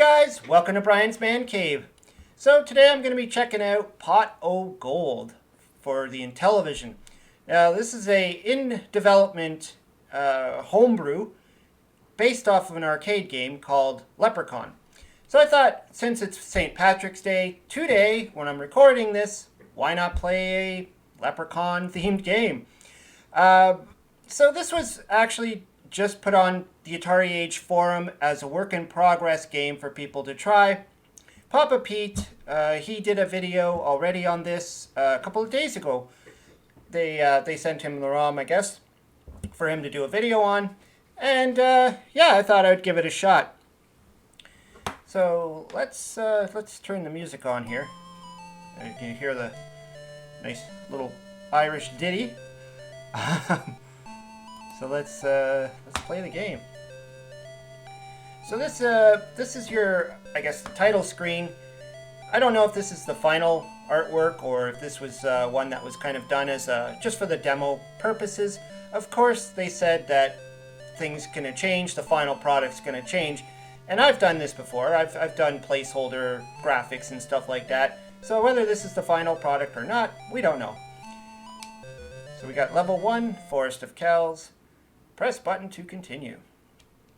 guys, welcome to Brian's Man Cave. So today I'm going to be checking out Pot O' Gold for the Intellivision. Now this is a in-development homebrew based off of an arcade game called Leprechaun. So I thought, since it's St. Patrick's Day, today, when I'm recording this, why not play a Leprechaun-themed game? So this was actually just put on the Atari Age forum as a work-in-progress game for people to try. Papa Pete, he did a video already on this a couple of days ago. They sent him the ROM, I guess, for him to do a video on. And yeah, I thought I would give it a shot. So let's turn the music on here. You can hear the nice little Irish ditty. So let's play the game. So this is your, I guess, the title screen. I don't know if this is the final artwork or if this was one that was kind of done as just for the demo purposes. Of course, they said that things gonna change, the final product's gonna change, and I've done this before. I've done placeholder graphics and stuff like that. So whether this is the final product or not, we don't know. So we got level 1, Forest of Kells. Press button to continue.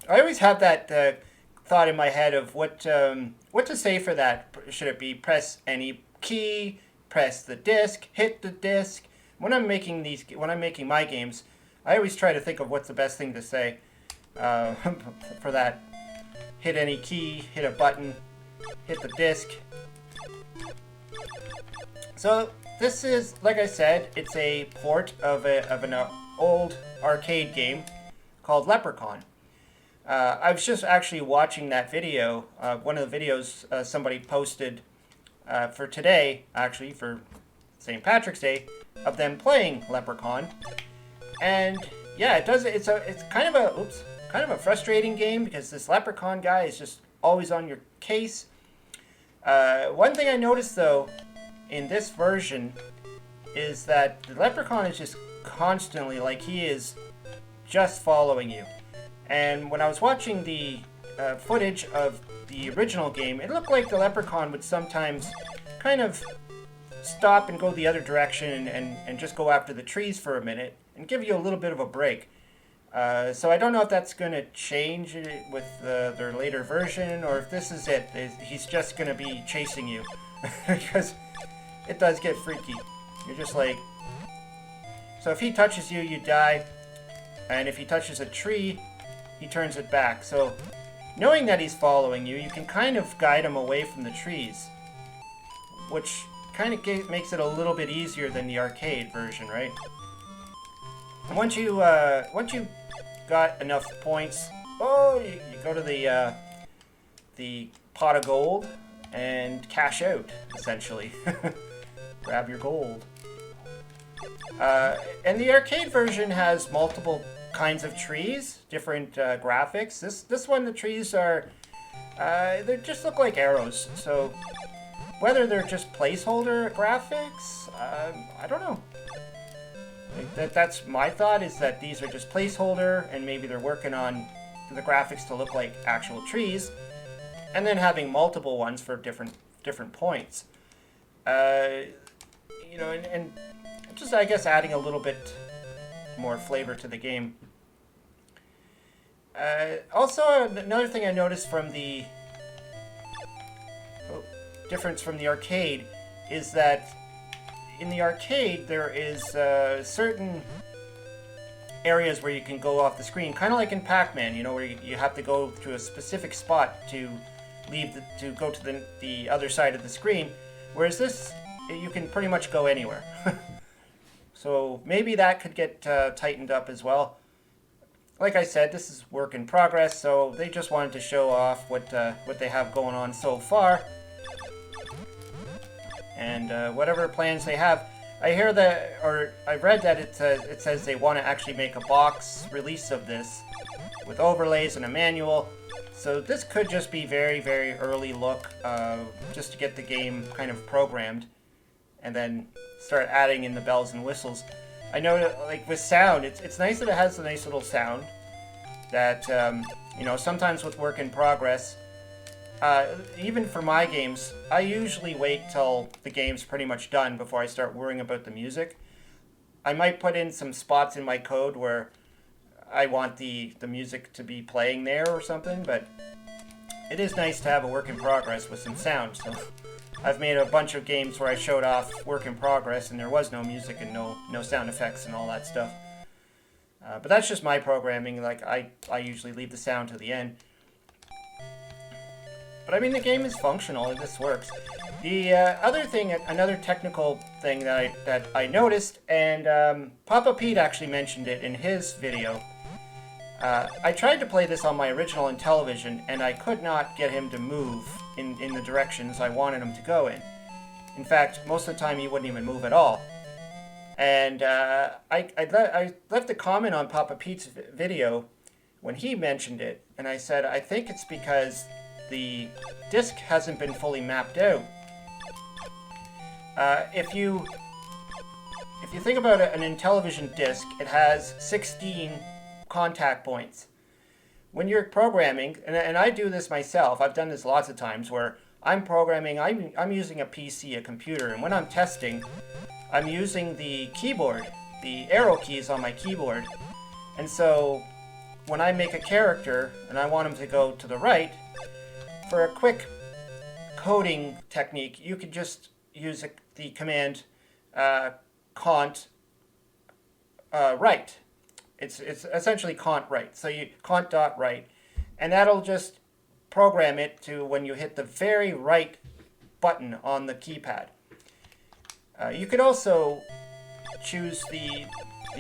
I always have that thought in my head of what to say for that. Should it be press any key, press the disc, hit the disc? When I'm making my games, I always try to think of what's the best thing to say for that. Hit any key, hit a button, hit the disc. So this is, like I said, it's a port of an old arcade game called Leprechaun. I was just actually watching that video, one of the videos somebody posted for today, actually for St. Patrick's Day, of them playing Leprechaun. And yeah, it's kind of a frustrating game because this Leprechaun guy is just always on your case. One thing I noticed though in this version is that the Leprechaun is just constantly, like, he is just following you. And when I was watching the footage of the original game, it looked like the Leprechaun would sometimes kind of stop and go the other direction and just go after the trees for a minute and give you a little bit of a break. So I don't know if that's going to change with their later version, or if this is it. He's just going to be chasing you. Because it does get freaky. You're just like... So if he touches you, you die. And if he touches a tree, he turns it back. So knowing that he's following you, you can kind of guide him away from the trees. Which kind of makes it a little bit easier than the arcade version, right? And once you got enough points, you go to the pot of gold and cash out, essentially. Grab your gold. And the arcade version has multiple kinds of trees, different graphics. This one, the trees are, they just look like arrows. So whether they're just placeholder graphics, I don't know. That's my thought, is that these are just placeholder and maybe they're working on the graphics to look like actual trees, and then having multiple ones for different points. You know, and just, I guess, adding a little bit more flavor to the game. Also, another thing I noticed from the difference from the arcade is that in the arcade there is certain areas where you can go off the screen, kind of like in Pac-Man, you know, where you have to go to a specific spot to go to the other side of the screen, whereas this, you can pretty much go anywhere. So maybe that could get tightened up as well. Like I said, this is work in progress, so they just wanted to show off what they have going on so far. And whatever plans they have. I hear that, or I read that it says they want to actually make a box release of this with overlays and a manual. So this could just be very, very early look, just to get the game kind of programmed, and then start adding in the bells and whistles. I know that, like, with sound, it's nice that it has a nice little sound that, you know, sometimes with work in progress, even for my games, I usually wait till the game's pretty much done before I start worrying about the music. I might put in some spots in my code where I want the music to be playing there or something, but it is nice to have a work in progress with some sound. So I've made a bunch of games where I showed off work in progress and there was no music and no sound effects and all that stuff. But that's just my programming. Like I usually leave the sound to the end. But I mean, the game is functional and this works. The other thing, another technical thing that I noticed, and Papa Pete actually mentioned it in his video. I tried to play this on my original Intellivision, and I could not get him to move in the directions I wanted him to go in. In fact, most of the time he wouldn't even move at all. And I left a comment on Papa Pete's video when he mentioned it, and I said, I think it's because the disk hasn't been fully mapped out. If you think about an Intellivision disk, it has 16 contact points. When you're programming, and I do this myself, I've done this lots of times where I'm programming, I'm using a PC, a computer, and when I'm testing, I'm using the keyboard, the arrow keys on my keyboard. And so when I make a character and I want him to go to the right, for a quick coding technique, you could just use the command cont right. It's essentially cont right. So you cont.right, and that'll just program it to when you hit the very right button on the keypad. You could also choose the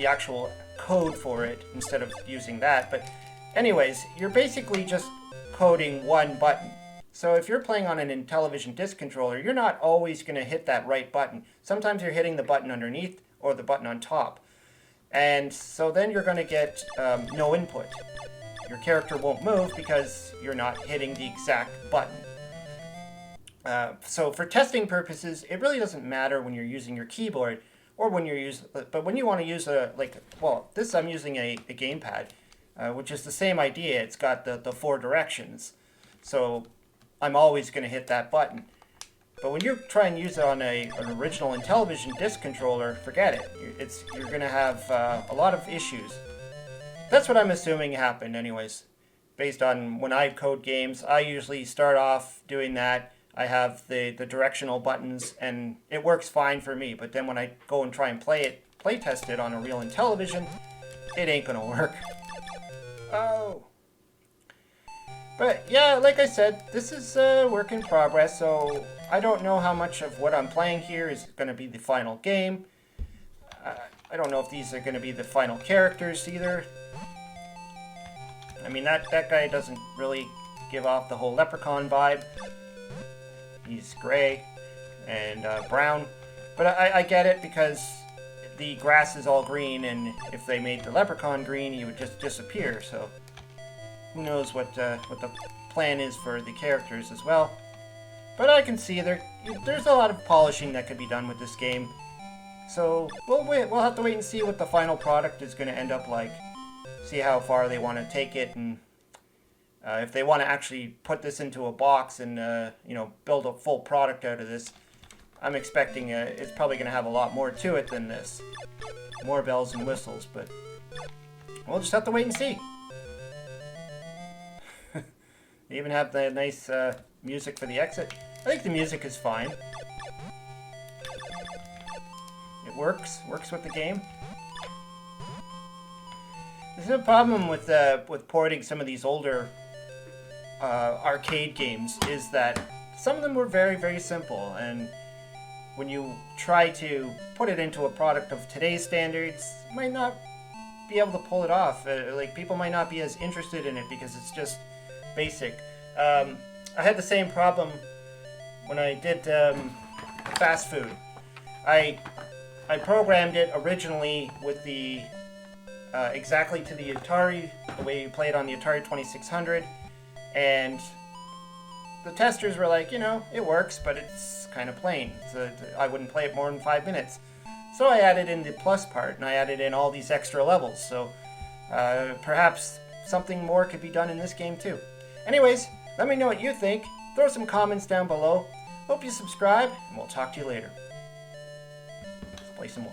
actual code for it instead of using that. But anyways, you're basically just coding one button. So if you're playing on an Intellivision disk controller, you're not always going to hit that right button. Sometimes you're hitting the button underneath or the button on top. And so then you're going to get no input. Your character won't move because you're not hitting the exact button. So for testing purposes, it really doesn't matter when you're using your keyboard or when you're but when you want to use I'm using a gamepad, which is the same idea. It's got the 4 directions. So I'm always going to hit that button. But when you try and use it on an original Intellivision disk controller, forget it. You're going to have a lot of issues. That's what I'm assuming happened anyways. Based on when I code games, I usually start off doing that. I have the directional buttons, and it works fine for me. But then when I go and try and play test it on a real Intellivision, it ain't going to work. Oh. But yeah, like I said, this is a work in progress, so I don't know how much of what I'm playing here is going to be the final game. I don't know if these are going to be the final characters either. I mean, that guy doesn't really give off the whole Leprechaun vibe. He's gray and brown. But I get it because the grass is all green, and if they made the Leprechaun green, he would just disappear, so who knows what the plan is for the characters as well. But I can see there's a lot of polishing that could be done with this game. So we'll have to wait and see what the final product is going to end up like. See how far they want to take it, and if they want to actually put this into a box and build a full product out of this. I'm expecting it's probably going to have a lot more to it than this. More bells and whistles, but we'll just have to wait and see. They even have the nice music for the exit. I think the music is fine. It works with the game. There's a problem with porting some of these older arcade games is that some of them were very, very simple, and when you try to put it into a product of today's standards, you might not be able to pull it off. People might not be as interested in it because it's just basic. I had the same problem when I did fast food. I programmed it originally with the exactly to the Atari, the way you play it on the Atari 2600, and the testers were like, it works, but it's kind of plain. So I wouldn't play it more than 5 minutes. So I added in the plus part, and I added in all these extra levels. So perhaps something more could be done in this game too. Anyways, let me know what you think. Throw some comments down below. Hope you subscribe, and we'll talk to you later. Let's play some more.